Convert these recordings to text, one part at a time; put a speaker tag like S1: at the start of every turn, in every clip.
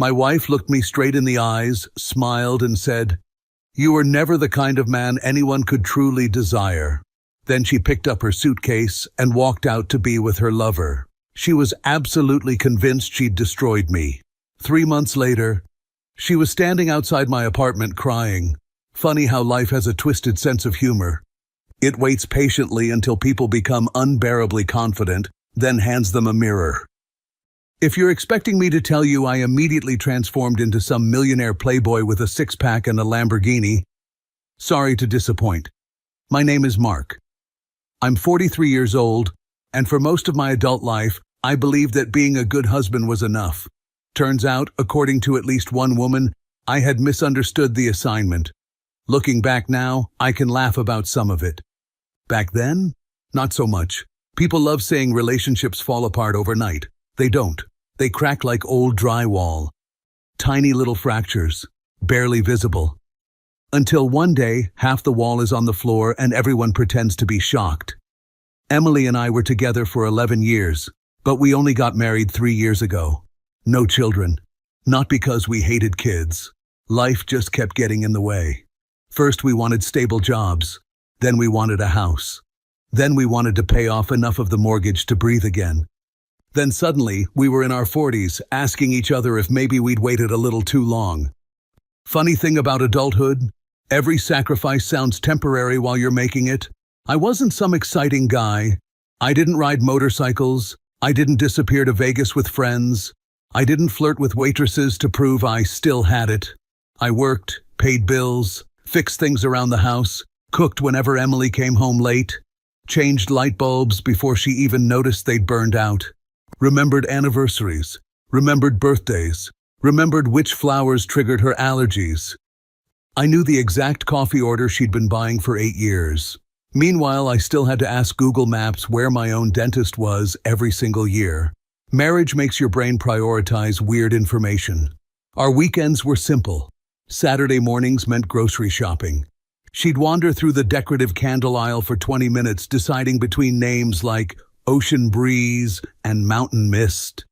S1: My wife looked me straight in the eyes, smiled, and said, "You are never the kind of man anyone could truly desire." Then she picked up her suitcase and walked out to be with her lover. She was absolutely convinced she'd destroyed me. 3 months later, she was standing outside my apartment crying. Funny how life has a twisted sense of humor. It waits patiently until people become unbearably confident, then hands them a mirror. If you're expecting me to tell you I immediately transformed into some millionaire playboy with a six-pack and a Lamborghini, sorry to disappoint. My name is Mark. I'm 43 years old, and for most of my adult life, I believed that being a good husband was enough. Turns out, according to at least one woman, I had misunderstood the assignment. Looking back now, I can laugh about some of it. Back then, not so much. People love saying relationships fall apart overnight. They don't. They crack like old drywall. Tiny little fractures, barely visible. Until one day, half the wall is on the floor and everyone pretends to be shocked. Emily and I were together for 11 years, but we only got married 3 years ago. No children. Not because we hated kids. Life just kept getting in the way. First we wanted stable jobs. Then we wanted a house. Then we wanted to pay off enough of the mortgage to breathe again. Then suddenly, we were in our 40s, asking each other if maybe we'd waited a little too long. Funny thing about adulthood, every sacrifice sounds temporary while you're making it. I wasn't some exciting guy. I didn't ride motorcycles. I didn't disappear to Vegas with friends. I didn't flirt with waitresses to prove I still had it. I worked, paid bills, fixed things around the house, cooked whenever Emily came home late, changed light bulbs before she even noticed they'd burned out, remembered anniversaries, remembered birthdays, remembered which flowers triggered her allergies. I knew the exact coffee order she'd been buying for 8 years. Meanwhile, I still had to ask Google Maps where my own dentist was every single year. Marriage makes your brain prioritize weird information. Our weekends were simple. Saturday mornings meant grocery shopping. She'd wander through the decorative candle aisle for 20 minutes deciding between names like Ocean Breeze and Mountain Mist.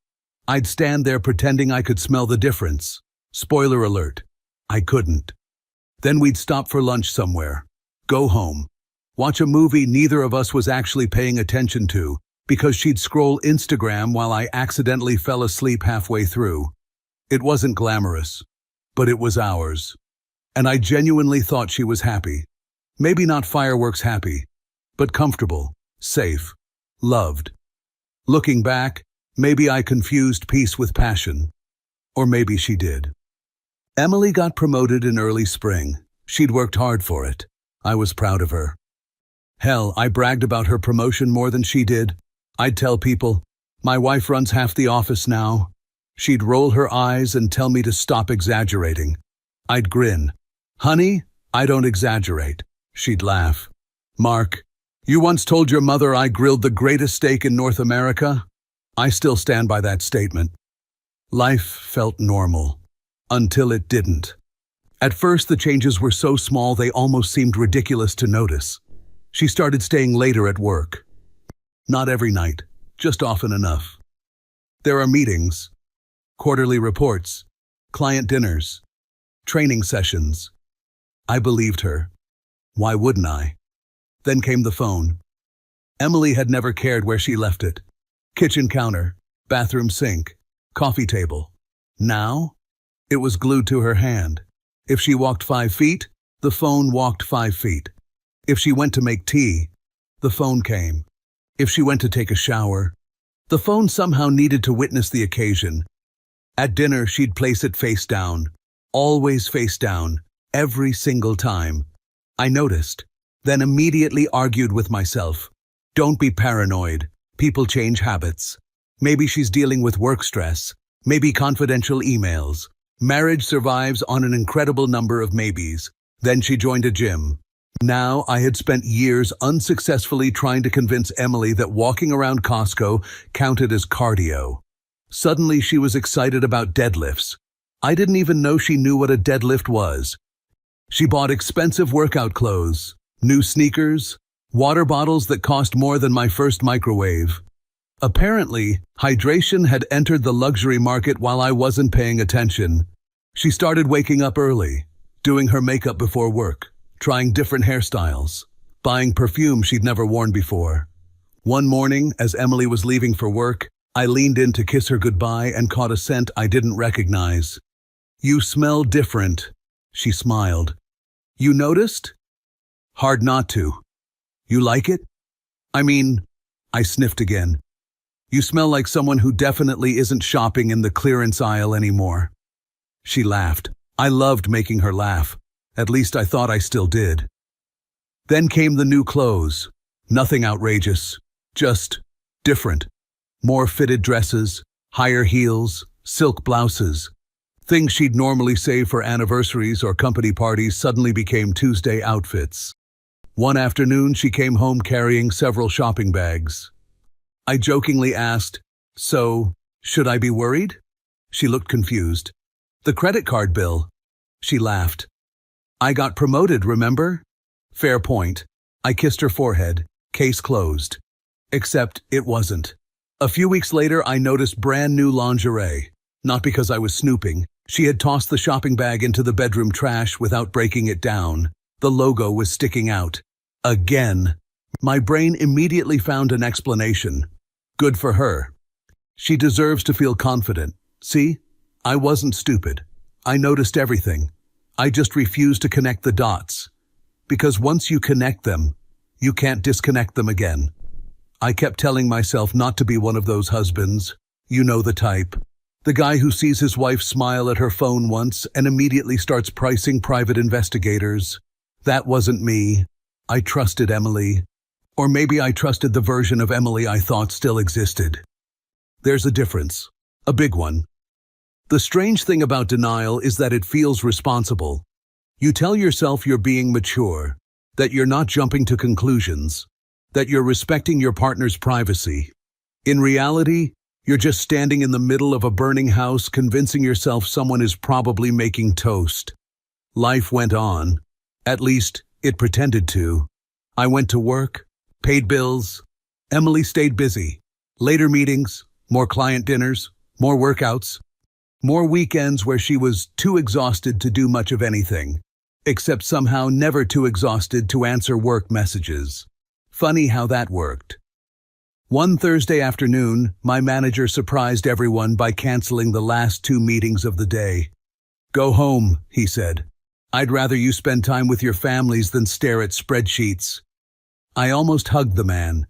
S1: I'd stand there pretending I could smell the difference. Spoiler alert, I couldn't. Then we'd stop for lunch somewhere, go home, watch a movie neither of us was actually paying attention to because she'd scroll Instagram while I accidentally fell asleep halfway through. It wasn't glamorous, but it was ours. And I genuinely thought she was happy. Maybe not fireworks happy, but comfortable, safe, loved. Looking back, maybe I confused peace with passion. Or maybe she did. Emily got promoted in early spring. She'd worked hard for it. I was proud of her. Hell, I bragged about her promotion more than she did. I'd tell people, "My wife runs half the office now." She'd roll her eyes and tell me to stop exaggerating. I'd grin. "Honey, I don't exaggerate." She'd laugh. "Mark, you once told your mother I grilled the greatest steak in North America?" I still stand by that statement. Life felt normal. Until it didn't. At first, the changes were so small they almost seemed ridiculous to notice. She started staying later at work. Not every night, just often enough. There are meetings, quarterly reports, client dinners, training sessions. I believed her. Why wouldn't I? Then came the phone. Emily had never cared where she left it. Kitchen counter, bathroom sink, coffee table. Now, it was glued to her hand. If she walked 5 feet, the phone walked 5 feet. If she went to make tea, the phone came. If she went to take a shower, the phone somehow needed to witness the occasion. At dinner, she'd place it face down. Always face down. Every single time. I noticed, then immediately argued with myself. Don't be paranoid. People change habits. Maybe she's dealing with work stress. Maybe confidential emails. Marriage survives on an incredible number of maybes. Then she joined a gym. Now I had spent years unsuccessfully trying to convince Emily that walking around Costco counted as cardio. Suddenly she was excited about deadlifts. I didn't even know she knew what a deadlift was. She bought expensive workout clothes, new sneakers, water bottles that cost more than my first microwave. Apparently, hydration had entered the luxury market while I wasn't paying attention. She started waking up early, doing her makeup before work, trying different hairstyles, buying perfume she'd never worn before. One morning, as Emily was leaving for work, I leaned in to kiss her goodbye and caught a scent I didn't recognize. "You smell different," she smiled. "You noticed?" "Hard not to. You like it?" "I mean," I sniffed again. "You smell like someone who definitely isn't shopping in the clearance aisle anymore." She laughed. I loved making her laugh. At least I thought I still did. Then came the new clothes. Nothing outrageous. Just different. More fitted dresses, higher heels, silk blouses. Things she'd normally save for anniversaries or company parties suddenly became Tuesday outfits. One afternoon, she came home carrying several shopping bags. I jokingly asked, "So, should I be worried?" She looked confused. "The credit card bill." She laughed. "I got promoted, remember?" Fair point. I kissed her forehead. Case closed. Except it wasn't. A few weeks later, I noticed brand new lingerie. Not because I was snooping. She had tossed the shopping bag into the bedroom trash without breaking it down. The logo was sticking out. Again. My brain immediately found an explanation. Good for her. She deserves to feel confident. See? I wasn't stupid. I noticed everything. I just refused to connect the dots. Because once you connect them, you can't disconnect them again. I kept telling myself not to be one of those husbands. You know the type. The guy who sees his wife smile at her phone once and immediately starts pricing private investigators. That wasn't me. I trusted Emily. Or maybe I trusted the version of Emily I thought still existed. There's a difference. A big one. The strange thing about denial is that it feels responsible. You tell yourself you're being mature, that you're not jumping to conclusions, that you're respecting your partner's privacy. In reality, you're just standing in the middle of a burning house convincing yourself someone is probably making toast. Life went on. At least, it pretended to. I went to work, paid bills. Emily stayed busy. Later meetings, more client dinners, more workouts, more weekends where she was too exhausted to do much of anything, except somehow never too exhausted to answer work messages. Funny how that worked. One Thursday afternoon, my manager surprised everyone by canceling the last 2 meetings of the day. "Go home," he said. "I'd rather you spend time with your families than stare at spreadsheets." I almost hugged the man.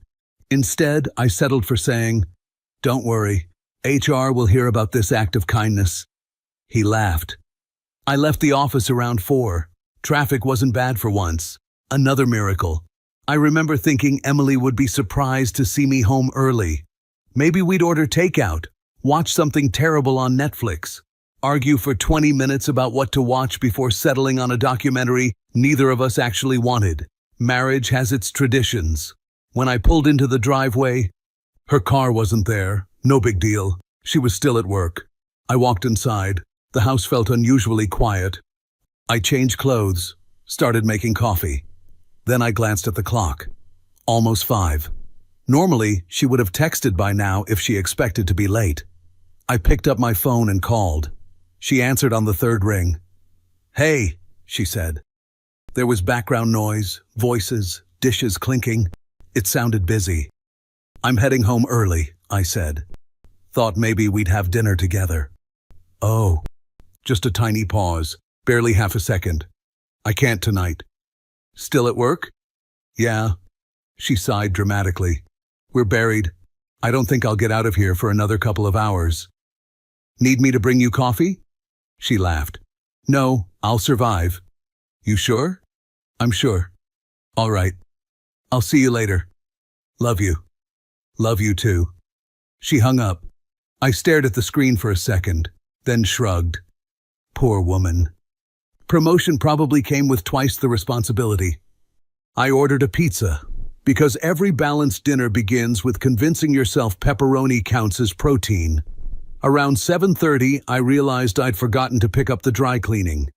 S1: Instead, I settled for saying, "Don't worry, HR will hear about this act of kindness." He laughed. I left the office around 4. Traffic wasn't bad for once. Another miracle. I remember thinking Emily would be surprised to see me home early. Maybe we'd order takeout, watch something terrible on Netflix, argue for 20 minutes about what to watch before settling on a documentary neither of us actually wanted. Marriage has its traditions. When I pulled into the driveway, her car wasn't there. No big deal. She was still at work. I walked inside. The house felt unusually quiet. I changed clothes, started making coffee. Then I glanced at the clock. Almost 5. Normally, she would have texted by now if she expected to be late. I picked up my phone and called. She answered on the 3rd ring. "Hey," she said. There was background noise, voices, dishes clinking. It sounded busy. "I'm heading home early," I said. "Thought maybe we'd have dinner together." "Oh." Just a tiny pause, barely half a second. "I can't tonight." "Still at work?" "Yeah." She sighed dramatically. "We're buried. I don't think I'll get out of here for another couple of hours." "Need me to bring you coffee?" She laughed. "No, I'll survive." "You sure?" "I'm sure." "All right. I'll see you later. Love you." "Love you too." She hung up. I stared at the screen for a second, then shrugged. Poor woman. Promotion probably came with twice the responsibility. I ordered a pizza, because every balanced dinner begins with convincing yourself pepperoni counts as protein. Around 7:30, I realized I'd forgotten to pick up the dry cleaning.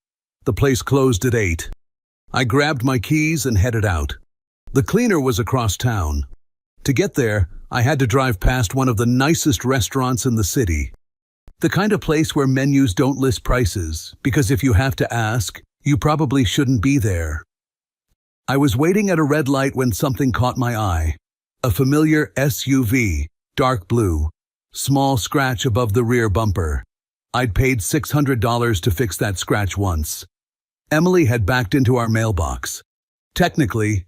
S1: The place closed at 8. I grabbed my keys and headed out. The cleaner was across town. To get there, I had to drive past one of the nicest restaurants in the city. The kind of place where menus don't list prices, because if you have to ask, you probably shouldn't be there. I was waiting at a red light when something caught my eye. A familiar SUV, dark blue, small scratch above the rear bumper. I'd paid $600 to fix that scratch once. Emily had backed into our mailbox. Technically,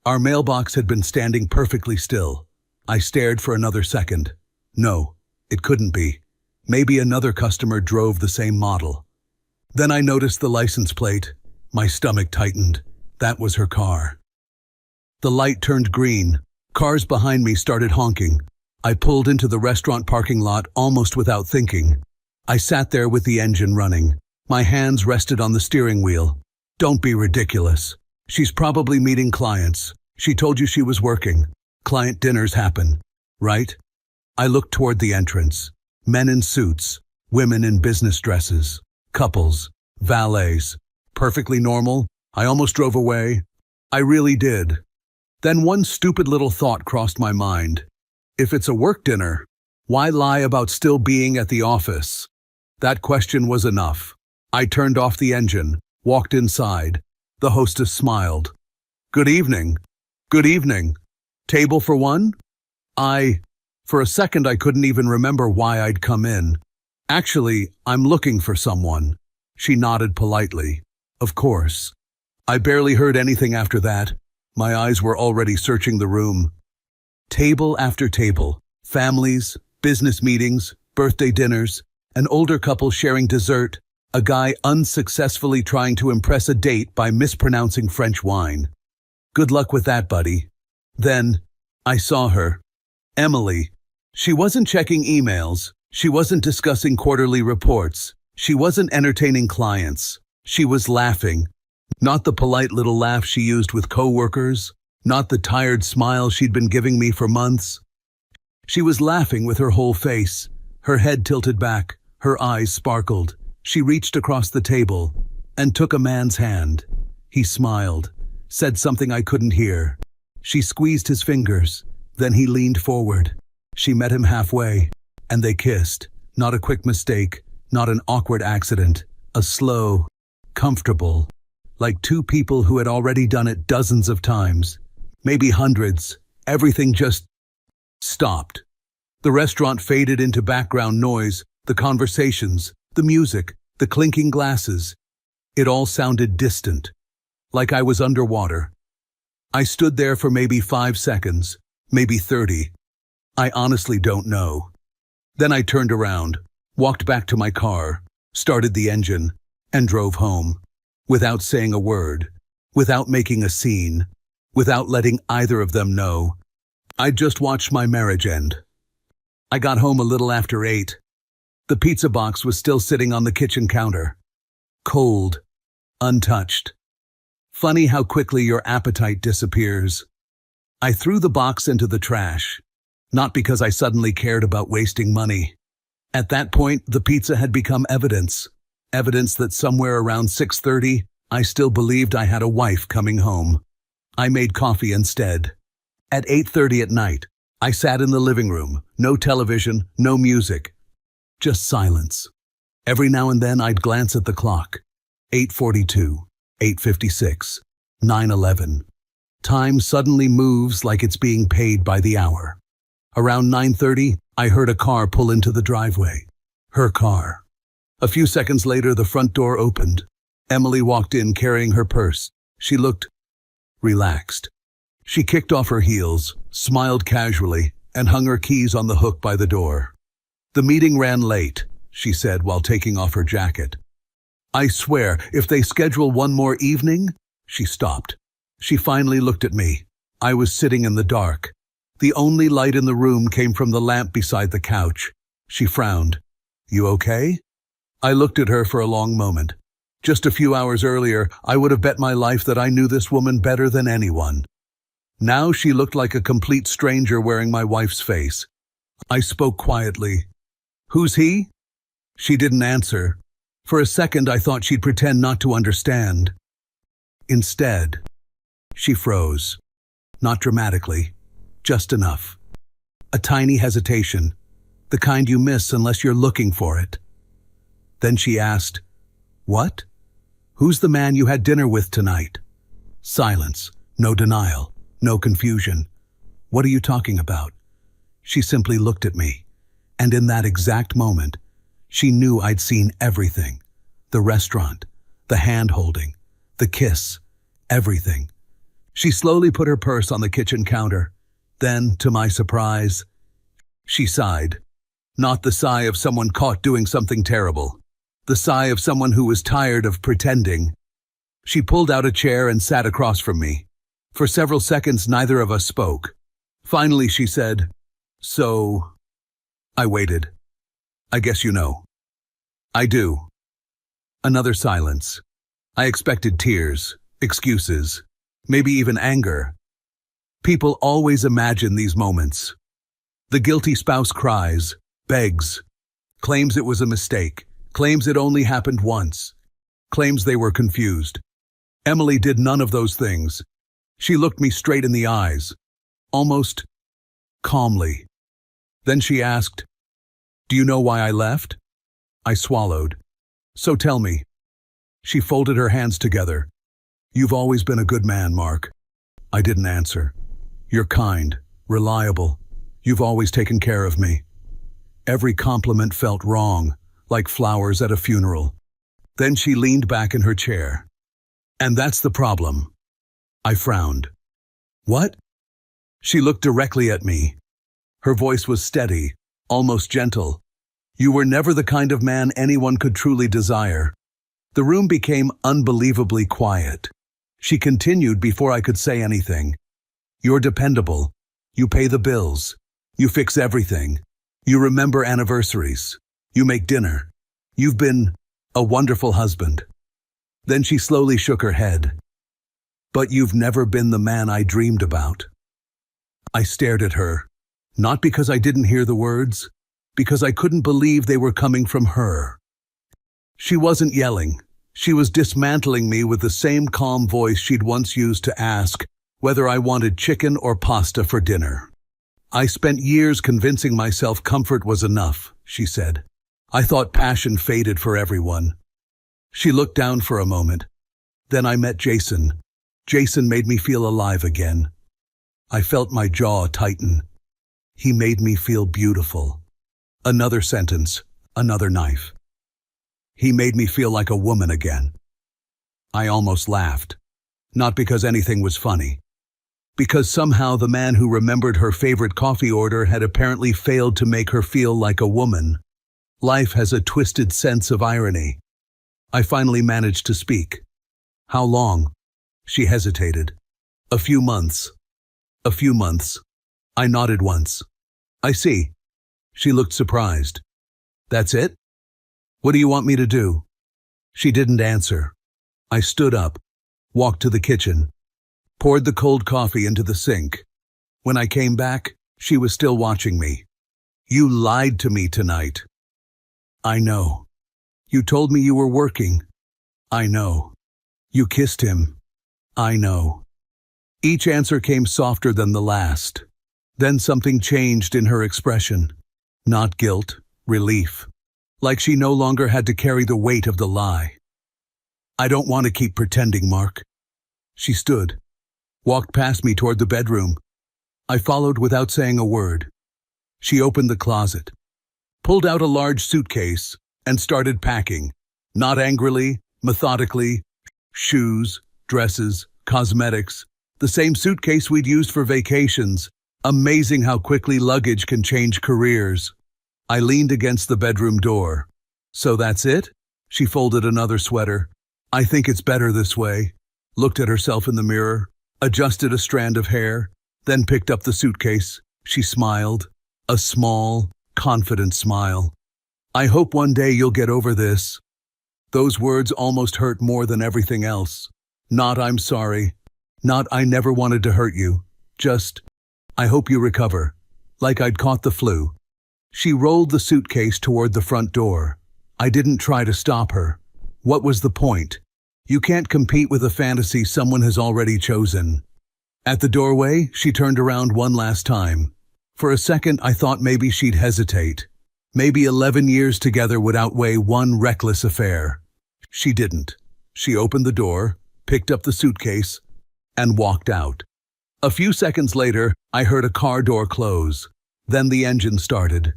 S1: our mailbox had been standing perfectly still. I stared for another second. No, it couldn't be. Maybe another customer drove the same model. Then I noticed the license plate. My stomach tightened. That was her car. The light turned green. Cars behind me started honking. I pulled into the restaurant parking lot almost without thinking. I sat there with the engine running. My hands rested on the steering wheel. Don't be ridiculous. She's probably meeting clients. She told you she was working. Client dinners happen, right? I looked toward the entrance. Men in suits, women in business dresses, couples, valets. Perfectly normal. I almost drove away. I really did. Then one stupid little thought crossed my mind. If it's a work dinner, why lie about still being at the office? That question was enough. I turned off the engine, walked inside. The hostess smiled. Good evening. Good evening. Table for one? For a second I couldn't even remember why I'd come in. Actually, I'm looking for someone. She nodded politely. Of course. I barely heard anything after that. My eyes were already searching the room. Table after table, families, business meetings, birthday dinners, an older couple sharing dessert, a guy unsuccessfully trying to impress a date by mispronouncing French wine. Good luck with that, buddy. Then, I saw her. Emily. She wasn't checking emails. She wasn't discussing quarterly reports. She wasn't entertaining clients. She was laughing. Not the polite little laugh she used with coworkers, not the tired smile she'd been giving me for months. She was laughing with her whole face, her head tilted back, her eyes sparkled. She reached across the table and took a man's hand. He smiled, said something I couldn't hear. She squeezed his fingers, then he leaned forward. She met him halfway, and they kissed. Not a quick mistake, not an awkward accident, a slow, comfortable, like two people who had already done it dozens of times, maybe hundreds. Everything just stopped. The restaurant faded into background noise, the conversations, the music, the clinking glasses. It all sounded distant, like I was underwater. I stood there for maybe 5 seconds, maybe 30. I honestly don't know. Then I turned around, walked back to my car, started the engine, and drove home. Without saying a word, without making a scene, without letting either of them know. I just watched my marriage end. I got home a little after 8. The pizza box was still sitting on the kitchen counter. Cold, untouched. Funny how quickly your appetite disappears. I threw the box into the trash, not because I suddenly cared about wasting money. At that point, the pizza had become evidence. Evidence that somewhere around 6:30, I still believed I had a wife coming home. I made coffee instead. At 8:30 at night, I sat in the living room, no television, no music, just silence. Every now and then I'd glance at the clock. 8:42, 8:56, 9:11. Time suddenly moves like it's being paid by the hour. Around 9:30, I heard a car pull into the driveway. Her car. A few seconds later, the front door opened. Emily walked in carrying her purse. She looked relaxed. She kicked off her heels, smiled casually, and hung her keys on the hook by the door. The meeting ran late, she said while taking off her jacket. I swear, if they schedule one more evening, she stopped. She finally looked at me. I was sitting in the dark. The only light in the room came from the lamp beside the couch. She frowned. You okay? I looked at her for a long moment. Just a few hours earlier, I would have bet my life that I knew this woman better than anyone. Now she looked like a complete stranger wearing my wife's face. I spoke quietly. Who's he? She didn't answer. For a second, I thought she'd pretend not to understand. Instead, she froze. Not dramatically, just enough. A tiny hesitation, the kind you miss unless you're looking for it. Then she asked, "What? Who's the man you had dinner with tonight?" Silence, no denial, no confusion. "What are you talking about?" She simply looked at me, and in that exact moment, she knew I'd seen everything. The restaurant, the hand-holding, the kiss, everything. She slowly put her purse on the kitchen counter. Then, to my surprise, she sighed. Not the sigh of someone caught doing something terrible. The sigh of someone who was tired of pretending. She pulled out a chair and sat across from me. For several seconds, neither of us spoke. Finally, she said, "So..." I waited. "I guess you know." "I do." Another silence. I expected tears, excuses, maybe even anger. People always imagine these moments. The guilty spouse cries, begs, claims it was a mistake, claims it only happened once, claims they were confused. Emily did none of those things. She looked me straight in the eyes, almost calmly. Then she asked, "Do you know why I left?" I swallowed. "So tell me." She folded her hands together. "You've always been a good man, Mark." I didn't answer. "You're kind, reliable. You've always taken care of me." Every compliment felt wrong, like flowers at a funeral. Then she leaned back in her chair. "And that's the problem." I frowned. "What?" She looked directly at me. Her voice was steady, almost gentle. "You were never the kind of man anyone could truly desire." The room became unbelievably quiet. She continued before I could say anything. "You're dependable. You pay the bills. You fix everything. You remember anniversaries. You make dinner. You've been a wonderful husband." Then she slowly shook her head. "But you've never been the man I dreamed about." I stared at her, not because I didn't hear the words, because I couldn't believe they were coming from her. She wasn't yelling. She was dismantling me with the same calm voice she'd once used to ask whether I wanted chicken or pasta for dinner. "I spent years convincing myself comfort was enough," she said. "I thought passion faded for everyone." She looked down for a moment. "Then I met Jason. Jason made me feel alive again." I felt my jaw tighten. "He made me feel beautiful." Another sentence, another knife. "He made me feel like a woman again." I almost laughed. Not because anything was funny. Because somehow the man who remembered her favorite coffee order had apparently failed to make her feel like a woman. Life has a twisted sense of irony. I finally managed to speak. "How long?" She hesitated. "A few months." "A few months." I nodded once. "I see." She looked surprised. "That's it? What do you want me to do?" She didn't answer. I stood up, walked to the kitchen, poured the cold coffee into the sink. When I came back, she was still watching me. "You lied to me tonight." "I know." "You told me you were working." "I know." "You kissed him." "I know." Each answer came softer than the last. Then something changed in her expression. Not guilt, relief. Like she no longer had to carry the weight of the lie. "I don't want to keep pretending, Mark." She stood, walked past me toward the bedroom. I followed without saying a word. She opened the closet, pulled out a large suitcase, and started packing. Not angrily, methodically. Shoes, dresses, cosmetics. The same suitcase we'd used for vacations. Amazing how quickly luggage can change careers. I leaned against the bedroom door. "So that's it?" She folded another sweater. "I think it's better this way." Looked at herself in the mirror, adjusted a strand of hair, then picked up the suitcase. She smiled, a small, confident smile. "I hope one day you'll get over this." Those words almost hurt more than everything else. Not "I'm sorry." Not "I never wanted to hurt you." Just, "I hope you recover." Like I'd caught the flu. She rolled the suitcase toward the front door. I didn't try to stop her. What was the point? You can't compete with a fantasy someone has already chosen. At the doorway, she turned around one last time. For a second, I thought maybe she'd hesitate. Maybe 11 years together would outweigh one reckless affair. She didn't. She opened the door, picked up the suitcase, and walked out. A few seconds later, I heard a car door close. Then the engine started.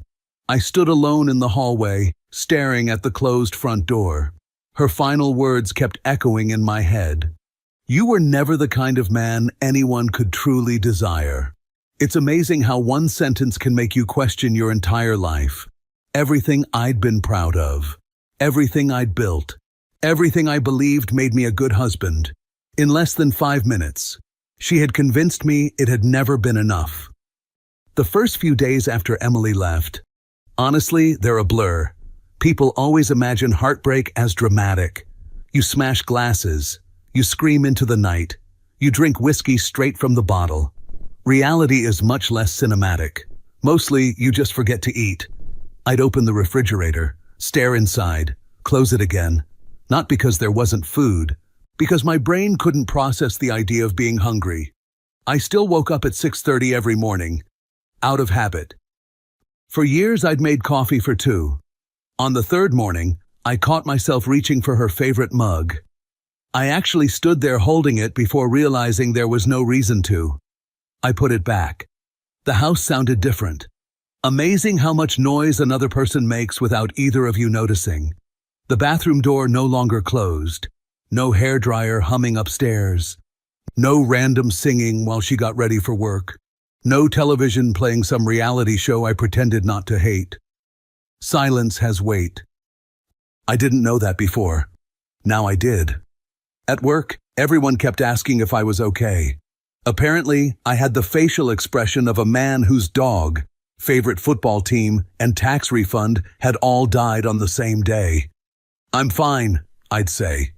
S1: I stood alone in the hallway, staring at the closed front door. Her final words kept echoing in my head. You were never the kind of man anyone could truly desire. It's amazing how one sentence can make you question your entire life. Everything I'd been proud of. Everything I'd built. Everything I believed made me a good husband. In less than 5 minutes, she had convinced me it had never been enough. The first few days after Emily left, honestly, they're a blur. People always imagine heartbreak as dramatic. You smash glasses. You scream into the night. You drink whiskey straight from the bottle. Reality is much less cinematic. Mostly, you just forget to eat. I'd open the refrigerator, stare inside, close it again. Not because there wasn't food, because my brain couldn't process the idea of being hungry. I still woke up at 6:30 every morning, out of habit. For years, I'd made coffee for 2. On the 3rd morning, I caught myself reaching for her favorite mug. I actually stood there holding it before realizing there was no reason to. I put it back. The house sounded different. Amazing how much noise another person makes without either of you noticing. The bathroom door no longer closed. No hairdryer humming upstairs. No random singing while she got ready for work. No television playing some reality show I pretended not to hate. Silence has weight. I didn't know that before. Now I did. At work, everyone kept asking if I was okay. Apparently, I had the facial expression of a man whose dog, favorite football team, and tax refund had all died on the same day. I'm fine, I'd say.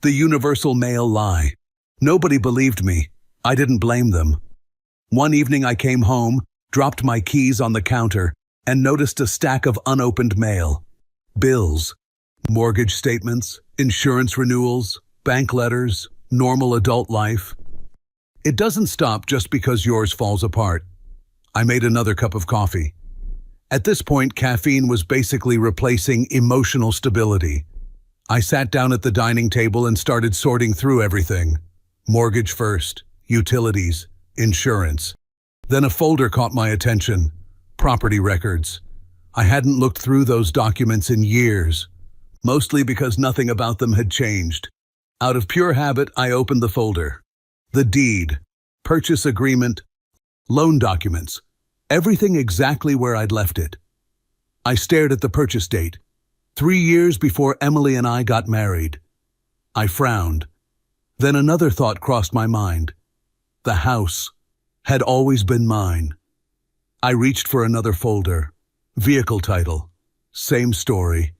S1: The universal male lie. Nobody believed me. I didn't blame them. One evening I came home, dropped my keys on the counter, and noticed a stack of unopened mail. Bills, mortgage statements, insurance renewals, bank letters, normal adult life. It doesn't stop just because yours falls apart. I made another cup of coffee. At this point, caffeine was basically replacing emotional stability. I sat down at the dining table and started sorting through everything. Mortgage first, utilities, insurance. Then a folder caught my attention. Property records. I hadn't looked through those documents in years, mostly because nothing about them had changed. Out of pure habit, I opened the folder. The deed, purchase agreement, loan documents, everything exactly where I'd left it. I stared at the purchase date, 3 years before Emily and I got married. I frowned. Then another thought crossed my mind. The house had always been mine. I reached for another folder. Vehicle title, same story,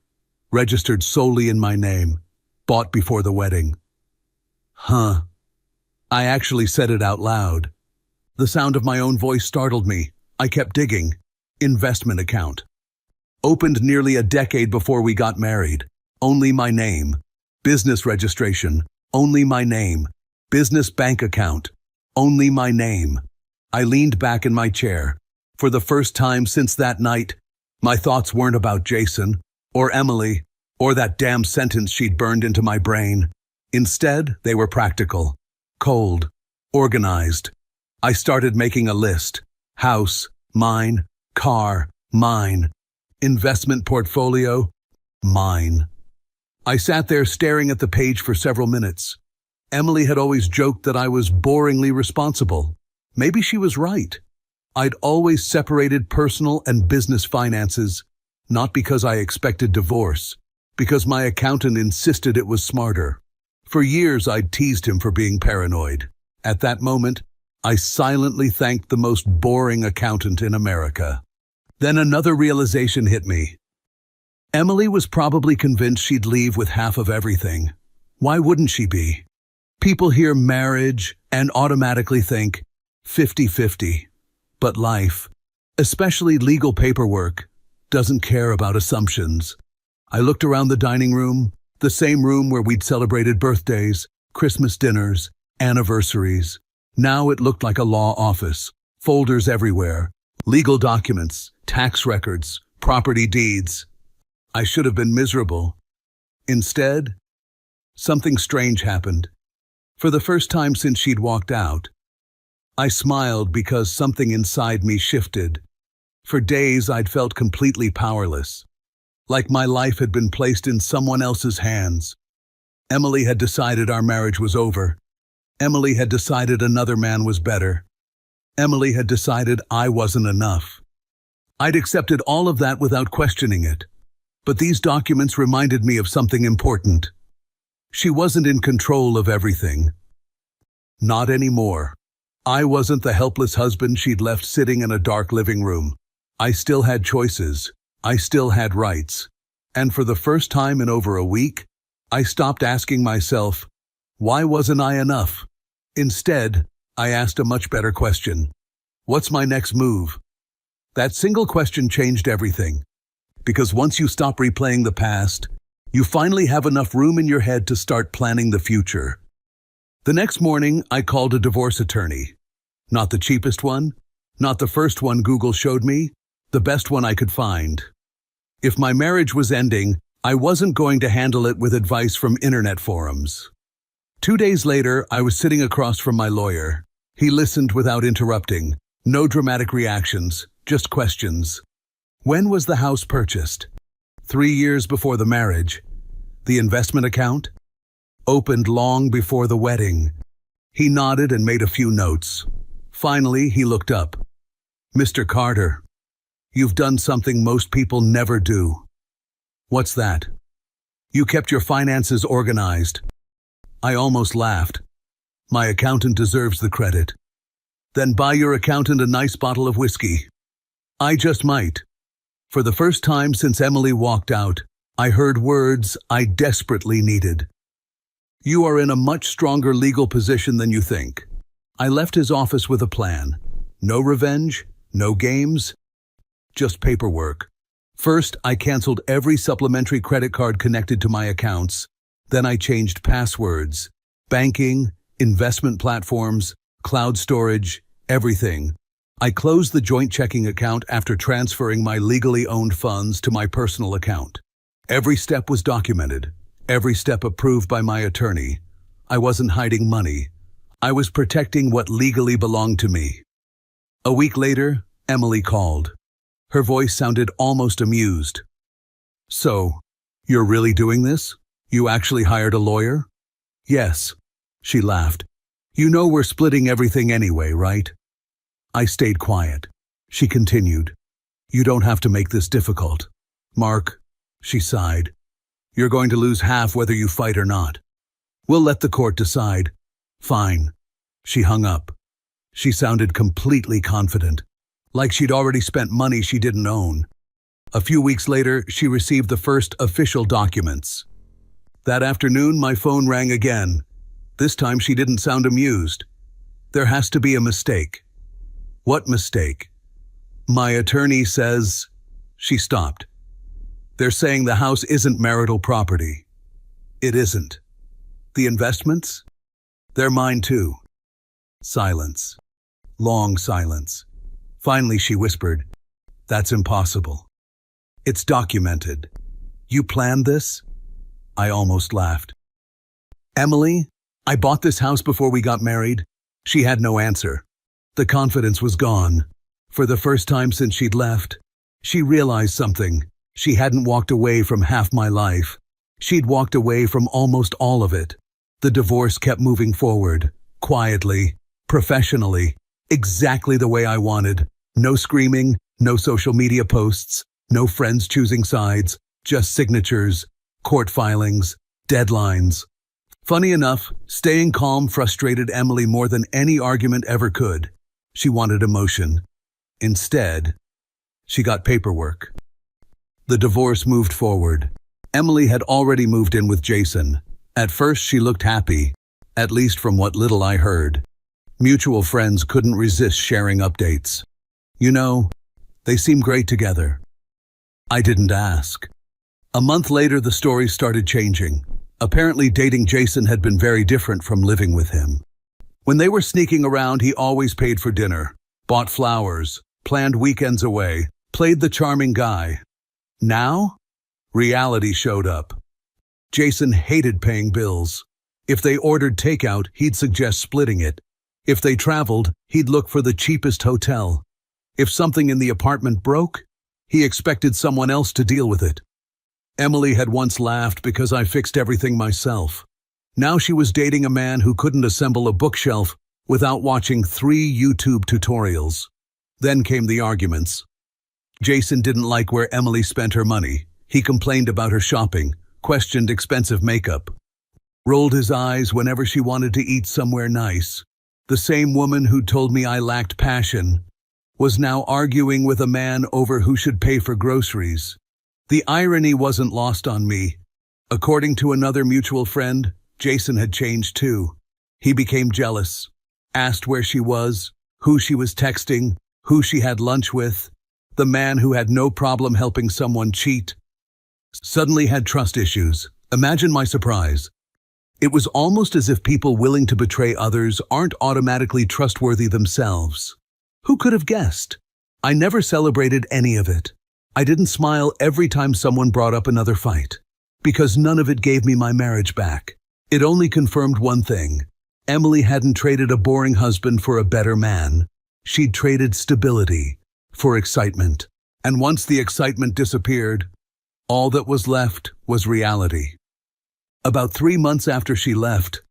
S1: registered solely in my name, bought before the wedding. Huh. I actually said it out loud. The sound of my own voice startled me. I kept digging. Investment account. Opened nearly a decade before we got married. Only my name. Business registration. Only my name. Business bank account. Only my name. I leaned back in my chair. For the first time since that night, my thoughts weren't about Jason, or Emily, or that damn sentence she'd burned into my brain. Instead, they were practical, cold, organized. I started making a list. House, mine. Car, mine. Investment portfolio, mine. I sat there staring at the page for several minutes. Emily had always joked that I was boringly responsible. Maybe she was right. I'd always separated personal and business finances, not because I expected divorce, because my accountant insisted it was smarter. For years, I'd teased him for being paranoid. At that moment, I silently thanked the most boring accountant in America. Then another realization hit me. Emily was probably convinced she'd leave with half of everything. Why wouldn't she be? People hear marriage and automatically think 50-50. But life, especially legal paperwork, doesn't care about assumptions. I looked around the dining room, the same room where we'd celebrated birthdays, Christmas dinners, anniversaries. Now it looked like a law office, folders everywhere, legal documents, tax records, property deeds. I should have been miserable. Instead, something strange happened. For the first time since she'd walked out, I smiled because something inside me shifted. For days I'd felt completely powerless, like my life had been placed in someone else's hands. Emily had decided our marriage was over. Emily had decided another man was better. Emily had decided I wasn't enough. I'd accepted all of that without questioning it. But these documents reminded me of something important. She wasn't in control of everything. Not anymore. I wasn't the helpless husband she'd left sitting in a dark living room. I still had choices. I still had rights. And for the first time in over a week, I stopped asking myself, why wasn't I enough? Instead, I asked a much better question. What's my next move? That single question changed everything. Because once you stop replaying the past, you finally have enough room in your head to start planning the future. The next morning, I called a divorce attorney. Not the cheapest one, not the first one Google showed me, the best one I could find. If my marriage was ending, I wasn't going to handle it with advice from internet forums. 2 days later, I was sitting across from my lawyer. He listened without interrupting. No dramatic reactions, just questions. When was the house purchased? 3 years before the marriage. The investment account? Opened long before the wedding. He nodded and made a few notes. Finally, he looked up. Mr. Carter, you've done something most people never do. What's that? You kept your finances organized. I almost laughed. My accountant deserves the credit. Then buy your accountant a nice bottle of whiskey. I just might. For the first time since Emily walked out, I heard words I desperately needed. You are in a much stronger legal position than you think. I left his office with a plan. No revenge, no games, just paperwork. First, I canceled every supplementary credit card connected to my accounts. Then I changed passwords, banking, investment platforms, cloud storage, everything. I closed the joint checking account after transferring my legally owned funds to my personal account. Every step was documented, every step approved by my attorney. I wasn't hiding money. I was protecting what legally belonged to me. A week later, Emily called. Her voice sounded almost amused. So, you're really doing this? You actually hired a lawyer? Yes, she laughed. You know we're splitting everything anyway, right? I stayed quiet. She continued. You don't have to make this difficult. Mark, she sighed. You're going to lose half whether you fight or not. We'll let the court decide. Fine. She hung up. She sounded completely confident, like she'd already spent money she didn't own. A few weeks later, she received the first official documents. That afternoon, my phone rang again. This time she didn't sound amused. There has to be a mistake. What mistake? My attorney says... She stopped. They're saying the house isn't marital property. It isn't. The investments? They're mine too. Silence. Long silence. Finally she whispered, That's impossible. It's documented. You planned this? I almost laughed. Emily, I bought this house before we got married. She had no answer. The confidence was gone. For the first time since she'd left, she realized something. She hadn't walked away from half my life. She'd walked away from almost all of it. The divorce kept moving forward, quietly, professionally, exactly the way I wanted. No screaming, no social media posts, no friends choosing sides, just signatures, court filings, deadlines. Funny enough, staying calm frustrated Emily more than any argument ever could. She wanted emotion. Instead, she got paperwork. The divorce moved forward. Emily had already moved in with Jason. At first, she looked happy, at least from what little I heard. Mutual friends couldn't resist sharing updates. You know, they seem great together. I didn't ask. A month later, the story started changing. Apparently, dating Jason had been very different from living with him. When they were sneaking around, he always paid for dinner, bought flowers, planned weekends away, played the charming guy. Now, reality showed up. Jason hated paying bills. If they ordered takeout, he'd suggest splitting it. If they traveled, he'd look for the cheapest hotel. If something in the apartment broke, he expected someone else to deal with it. Emily had once laughed because I fixed everything myself. Now she was dating a man who couldn't assemble a bookshelf without watching 3 YouTube tutorials. Then came the arguments. Jason didn't like where Emily spent her money. He complained about her shopping, questioned expensive makeup, rolled his eyes whenever she wanted to eat somewhere nice. The same woman who told me I lacked passion was now arguing with a man over who should pay for groceries. The irony wasn't lost on me. According to another mutual friend, Jason had changed too. He became jealous, asked where she was, who she was texting, who she had lunch with. The man who had no problem helping someone cheat suddenly had trust issues. Imagine my surprise. It was almost as if people willing to betray others aren't automatically trustworthy themselves. Who could have guessed? I never celebrated any of it. I didn't smile every time someone brought up another fight, because none of it gave me my marriage back. It only confirmed one thing. Emily hadn't traded a boring husband for a better man. She'd traded stability for excitement. And once the excitement disappeared, all that was left was reality. About 3 months after she left,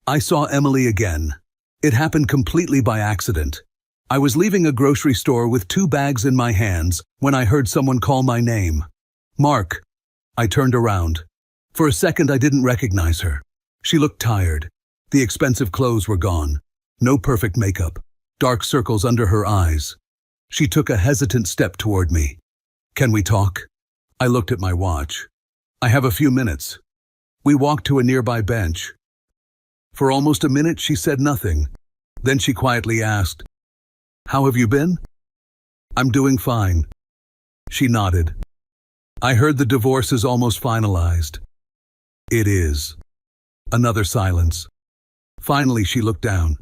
S1: I saw Emily again. It happened completely by accident. I was leaving a grocery store with 2 bags in my hands when I heard someone call my name. Mark. I turned around. For a second, I didn't recognize her. She looked tired. The expensive clothes were gone. No perfect makeup. Dark circles under her eyes. She took a hesitant step toward me. Can we talk? I looked at my watch. I have a few minutes. We walked to a nearby bench. For almost a minute, she said nothing. Then she quietly asked, "How have you been?" "I'm doing fine." She nodded. "I heard the divorce is almost finalized." "It is." Another silence. Finally, she looked down.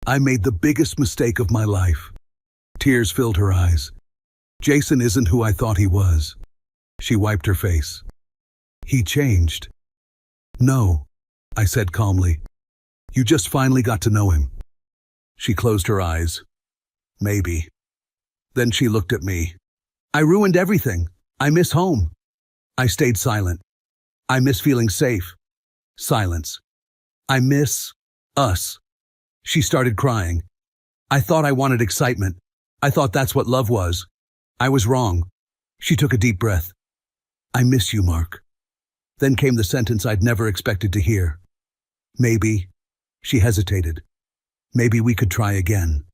S1: "I made the biggest mistake of my life." Tears filled her eyes. "Jason isn't who I thought he was." She wiped her face. "He changed." "No," I said calmly. "You just finally got to know him." She closed her eyes. "Maybe." Then she looked at me. "I ruined everything. I miss home." I stayed silent. "I miss feeling safe." Silence. "I miss us." She started crying. "I thought I wanted excitement. I thought that's what love was. I was wrong." She took a deep breath. "I miss you, Mark." Then came the sentence I'd never expected to hear. "Maybe." She hesitated. "Maybe we could try again."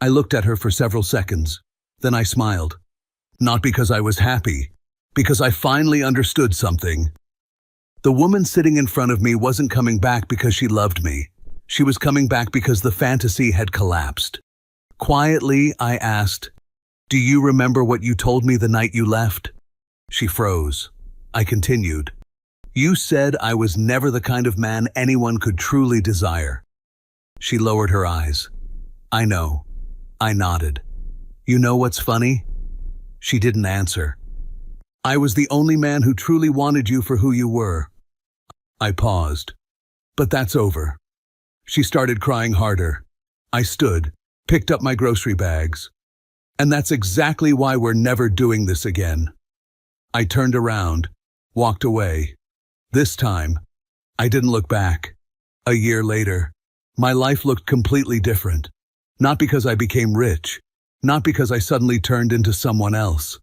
S1: I looked at her for several seconds. Then I smiled. Not because I was happy, because I finally understood something. The woman sitting in front of me wasn't coming back because she loved me. She was coming back because the fantasy had collapsed. Quietly, I asked, "Do you remember what you told me the night you left?" She froze. I continued. "You said I was never the kind of man anyone could truly desire." She lowered her eyes. "I know." I nodded. "You know what's funny?" She didn't answer. "I was the only man who truly wanted you for who you were." I paused. "But that's over." She started crying harder. I stood, picked up my grocery bags. "And that's exactly why we're never doing this again." I turned around, walked away. This time, I didn't look back. A year later, my life looked completely different. Not because I became rich, not because I suddenly turned into someone else.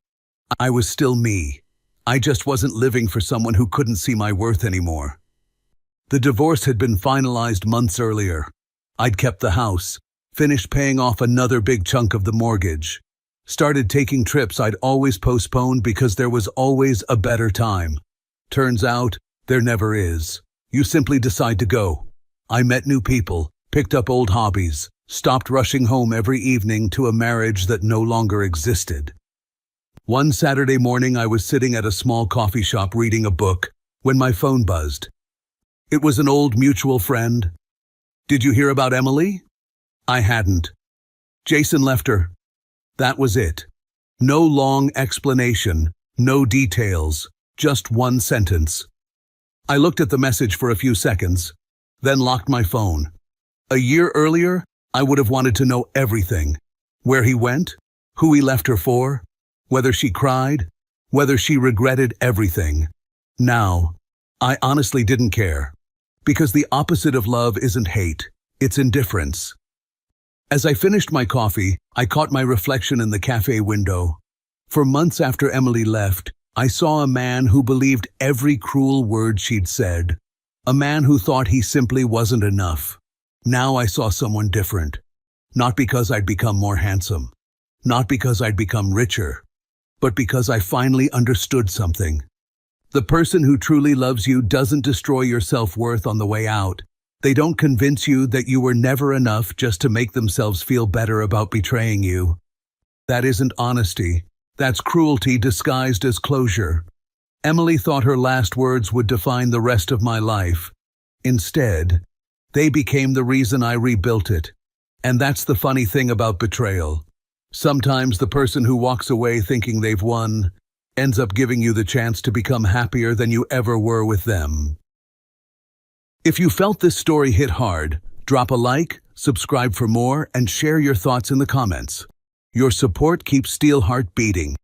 S1: I was still me. I just wasn't living for someone who couldn't see my worth anymore. The divorce had been finalized months earlier. I'd kept the house, finished paying off another big chunk of the mortgage, started taking trips I'd always postponed because there was always a better time. Turns out, there never is. You simply decide to go. I met new people, picked up old hobbies, stopped rushing home every evening to a marriage that no longer existed. One Saturday morning, I was sitting at a small coffee shop reading a book when my phone buzzed. It was an old mutual friend. Did you hear about Emily? I hadn't. Jason left her. That was it. No long explanation, no details, just one sentence. I looked at the message for a few seconds, then locked my phone. A year earlier, I would have wanted to know everything. Where he went, who he left her for, whether she cried, whether she regretted everything. Now, I honestly didn't care. Because the opposite of love isn't hate, it's indifference. As I finished my coffee, I caught my reflection in the cafe window. For months after Emily left, I saw a man who believed every cruel word she'd said. A man who thought he simply wasn't enough. Now I saw someone different. Not because I'd become more handsome. Not because I'd become richer. But because I finally understood something. The person who truly loves you doesn't destroy your self-worth on the way out. They don't convince you that you were never enough just to make themselves feel better about betraying you. That isn't honesty. That's cruelty disguised as closure. Emily thought her last words would define the rest of my life. Instead, they became the reason I rebuilt it. And that's the funny thing about betrayal. Sometimes the person who walks away thinking they've won ends up giving you the chance to become happier than you ever were with them. If you felt this story hit hard, drop a like, subscribe for more, and share your thoughts in the comments. Your support keeps Steelheart beating.